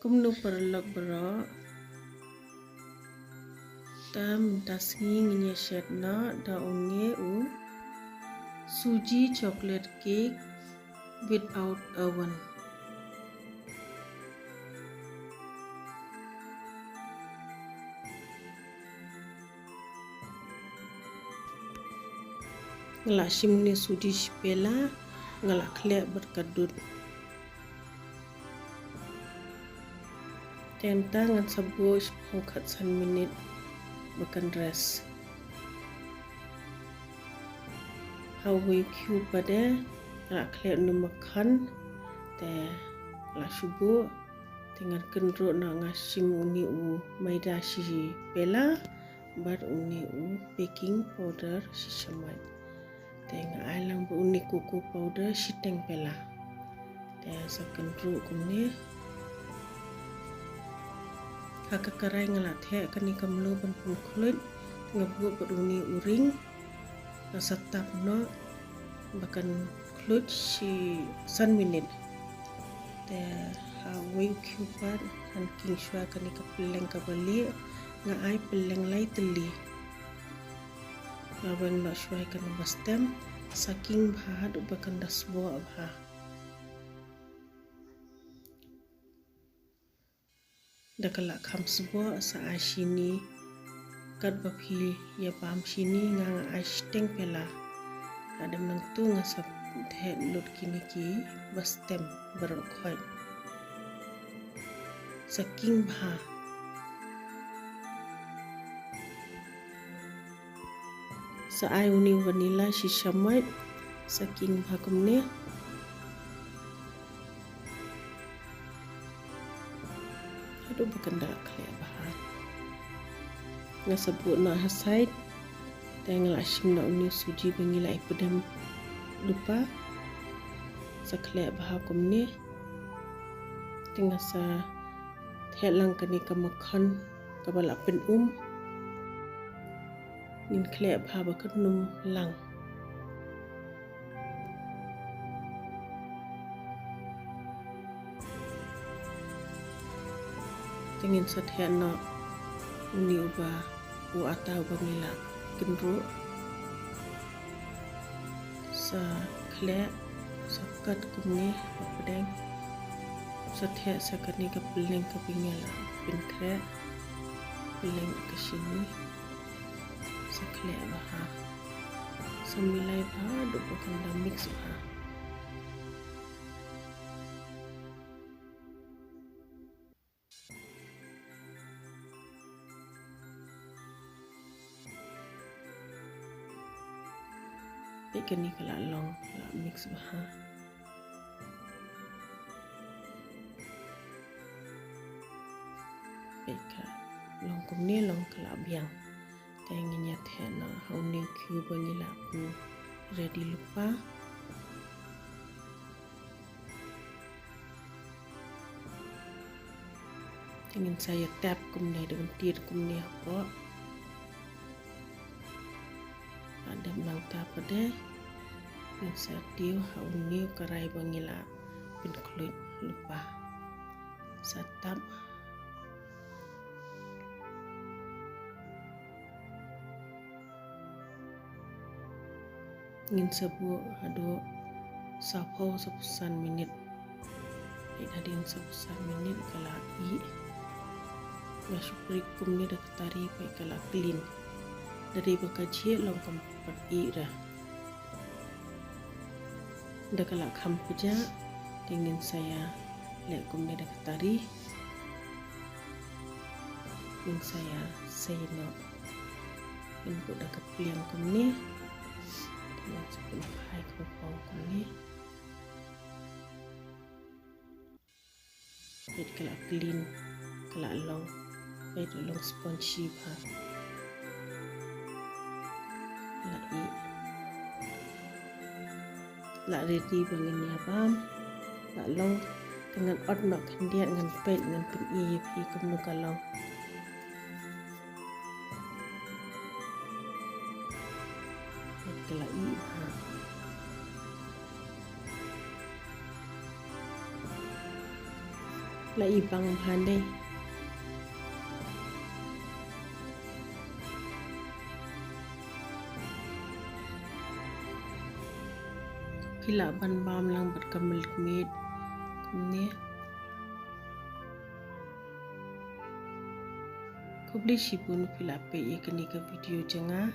Kumnu perlok bro ta minta singi nginya shed na da unge u suji chocolate cake without oven. Ngelak shimni suji shpela ngelak klek berkadut. Tenta ngan sabu sepungkat 1 minit makan dress. Hawi Q pada ngelak klek nu makan te ngelak subu dengan kendro na ngasim uni u maida si pela bar uni u baking powder si samai. Te ngailang bu uni kuku powder si teng pela. Te sa kendro kumne Kakakarai ngelak the kani kamlu ban pun kulit ngebu beruni uring nasatap no bahkan kulit si 1 minit te hawi kupat kan king shua kani kapeleng kabali ngai peleng lai teli ngaweng no shua kan bastem saking bahad bahkan dasbo abha Dakala kam sebuah sa sini kat bapi ya pam sini ngang teng pela ada menentu ngasap the lut kini ki bastem berkhoi saking bah sa uni vanilla si shamai saking bakumne aduh bukan dak kaya bahan ngasabut na hasait tengah asim na uni suji bangila ipedam lupa saklek bahar kumne tengah sa thelang kani kamakan kabala pen nin klek bahar bakan num lang Tengin satya na uni uba u atau bangila kendro sa klek sakat kumne pedeng satya sakani ka peleng ka pingala pintre peleng ke sini sa klek baha samilai baha do bukan da mix baha Ikan ni kalau long mix baha. Ikan long kumni long kalau biang. Tengahnya thena hauni Q bangila pun ready lupa. Ingin saya tap kumni dengan tir kumni apa. Ada melangkah pada yang satiu hauni karai bangila pin kulit lupa satap ingin sebu ado sapau 1 minit ada yang 1 minit kalai ngasupri kumni dak tari pai kala clean dari bakaji long kampat ira dakala kham puja ingin saya lihat kumni dak tari ingin saya sayno input dak piang kumni dengan sepuluh hai kepau kumni jadi kala clean kala long baik long spongy bah la ready bangin ya bam la long dengan ot nak kendiat dengan pet dengan pi kumnu kalau kelai la ibang handai. Pila ban bam lang berkamel kemit ni. Kau beli sipun pila pe ye kini ke video jenga.